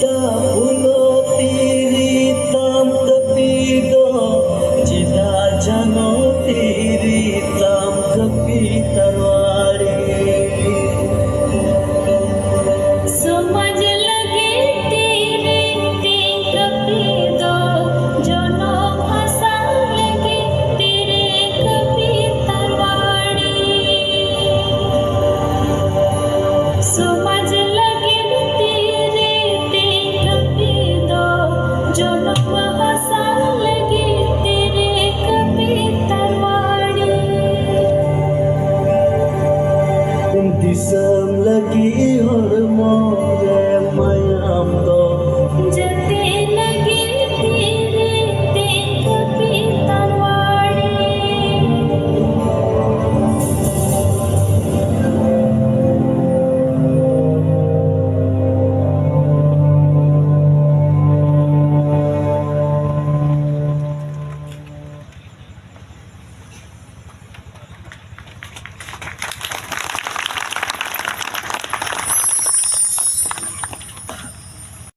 Pulo tiri tam tepi do Cita jano tiri tam tepi tarwari समझ लगे तेरे तीन कपी दो जनो हंसा लगे तेरे कपी तरवाड़ी समझ लगे तेरे तीन कपी दो जनो हंसा लगे तेरे कपी तरवाड़ी Disam lagi hormon